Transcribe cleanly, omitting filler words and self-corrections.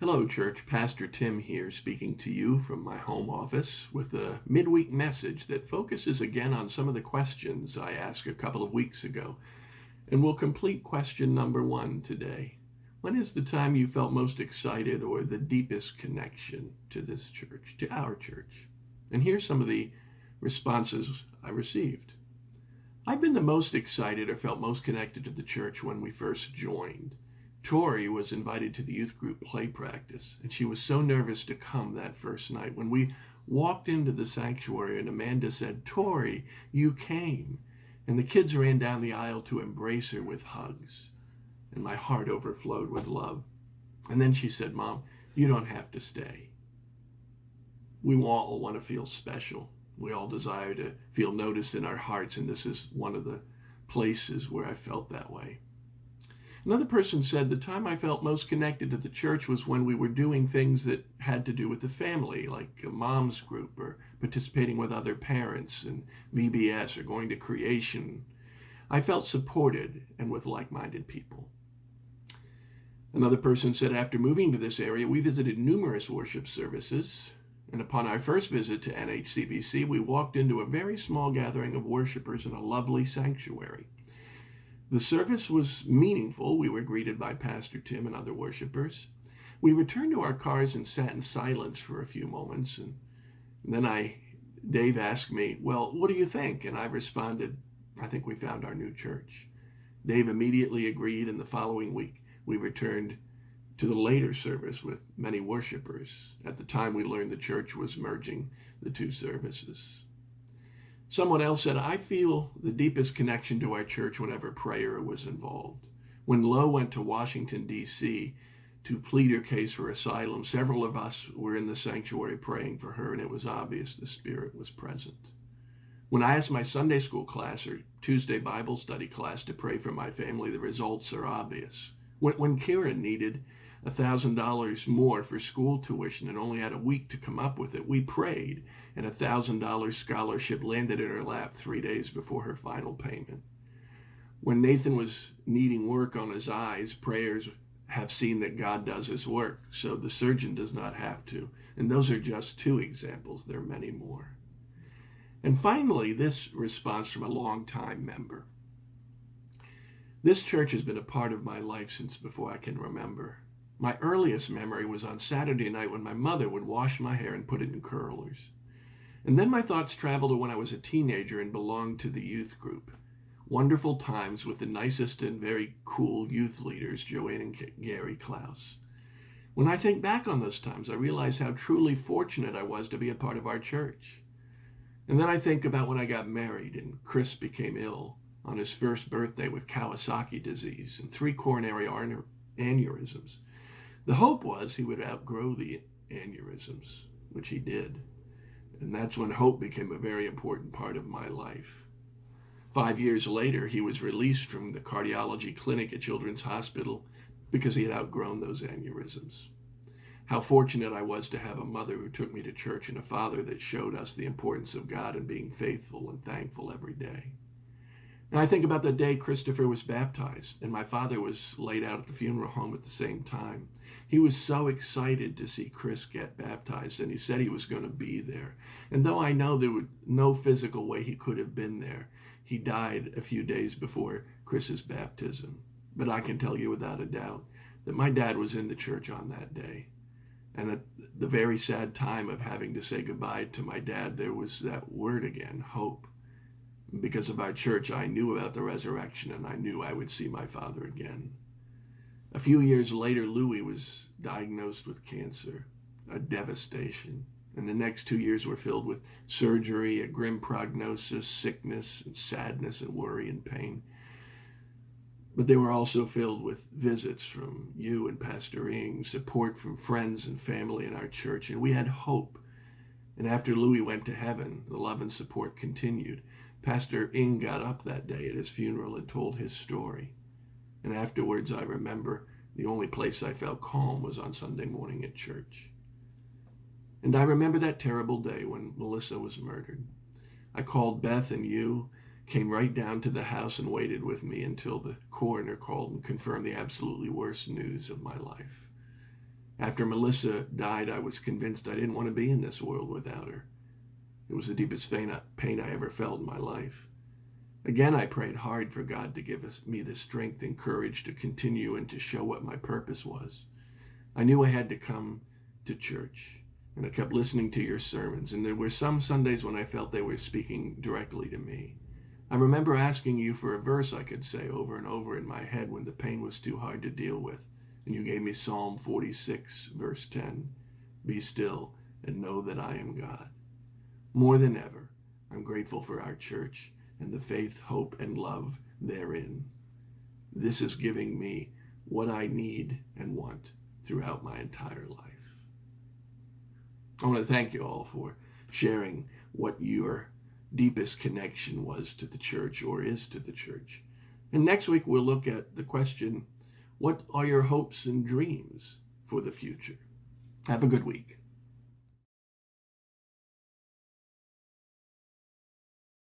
Hello, church. Pastor Tim here, speaking to you from my home office with a midweek message that focuses again on some of the questions I asked a couple of weeks ago. And we'll complete question number 1 today. When is the time you felt most excited or the deepest connection to this church, to our church? And here's some of the responses I received. I've been the most excited or felt most connected to the church when we first joined. Tori was invited to the youth group play practice, and she was so nervous to come that first night. When we walked into the sanctuary and Amanda said, "Tori, you came," and the kids ran down the aisle to embrace her with hugs, and my heart overflowed with love. And then she said, "Mom, you don't have to stay." We all want to feel special. We all desire to feel noticed in our hearts, and this is one of the places where I felt that way. Another person said the time I felt most connected to the church was when we were doing things that had to do with the family, like a mom's group or participating with other parents in VBS or going to creation. I felt supported and with like-minded people. Another person said after moving to this area, we visited numerous worship services, and upon our first visit to NHCBC, we walked into a very small gathering of worshipers in a lovely sanctuary. The service was meaningful. We were greeted by Pastor Tim and other worshipers. We returned to our cars and sat in silence for a few moments. And then Dave asked me, "Well, what do you think?" And I responded, "I think we found our new church." Dave immediately agreed, and the following week we returned to the later service with many worshipers. At the time, we learned the church was merging the two services. Someone else said, "I feel the deepest connection to our church whenever prayer was involved. When Lo went to Washington, D.C. to plead her case for asylum, several of us were in the sanctuary praying for her, and it was obvious the Spirit was present. When I asked my Sunday school class or Tuesday Bible study class to pray for my family, the results are obvious. When Karen needed $1,000 more for school tuition and only had a week to come up with it, we prayed, and a $1,000 scholarship landed in her lap 3 days before her final payment. When Nathan was needing work on his eyes, prayers have seen that God does his work, so the surgeon does not have to. And those are just 2 examples. There are many more." And finally, this response from a longtime member. "This church has been a part of my life since before I can remember. My earliest memory was on Saturday night when my mother would wash my hair and put it in curlers. And then my thoughts traveled to when I was a teenager and belonged to the youth group. Wonderful times with the nicest and very cool youth leaders, Joanne and Gary Klaus. When I think back on those times, I realize how truly fortunate I was to be a part of our church. And then I think about when I got married and Chris became ill on his first birthday with Kawasaki disease and 3 coronary aneurysms. The hope was he would outgrow the aneurysms, which he did. And that's when hope became a very important part of my life. 5 years later, he was released from the cardiology clinic at Children's Hospital because he had outgrown those aneurysms. How fortunate I was to have a mother who took me to church and a father that showed us the importance of God and being faithful and thankful every day. And I think about the day Christopher was baptized, and my father was laid out at the funeral home at the same time. He was so excited to see Chris get baptized, and he said he was going to be there. And though I know there was no physical way he could have been there, he died a few days before Chris's baptism. But I can tell you without a doubt that my dad was in the church on that day. And at the very sad time of having to say goodbye to my dad, there was that word again, hope. Because of our church, I knew about the resurrection, and I knew I would see my father again. A few years later, Louis was diagnosed with cancer, a devastation. And the next 2 years were filled with surgery, a grim prognosis, sickness, and sadness, and worry and pain. But they were also filled with visits from you and Pastor Ing, support from friends and family in our church, and we had hope. And after Louis went to heaven, the love and support continued. Pastor Ing got up that day at his funeral and told his story. And afterwards, I remember the only place I felt calm was on Sunday morning at church. And I remember that terrible day when Melissa was murdered. I called Beth, and you came right down to the house and waited with me until the coroner called and confirmed the absolutely worst news of my life. After Melissa died, I was convinced I didn't want to be in this world without her. It was the deepest pain I ever felt in my life. Again, I prayed hard for God to give me the strength and courage to continue and to show what my purpose was. I knew I had to come to church, and I kept listening to your sermons, and there were some Sundays when I felt they were speaking directly to me. I remember asking you for a verse I could say over and over in my head when the pain was too hard to deal with, and you gave me Psalm 46, verse 10, "Be still and know that I am God." More than ever, I'm grateful for our church and the faith, hope, and love therein. This is giving me what I need and want throughout my entire life. I want to thank you all for sharing what your deepest connection was to the church or is to the church. And next week we'll look at the question, what are your hopes and dreams for the future? Have a good week.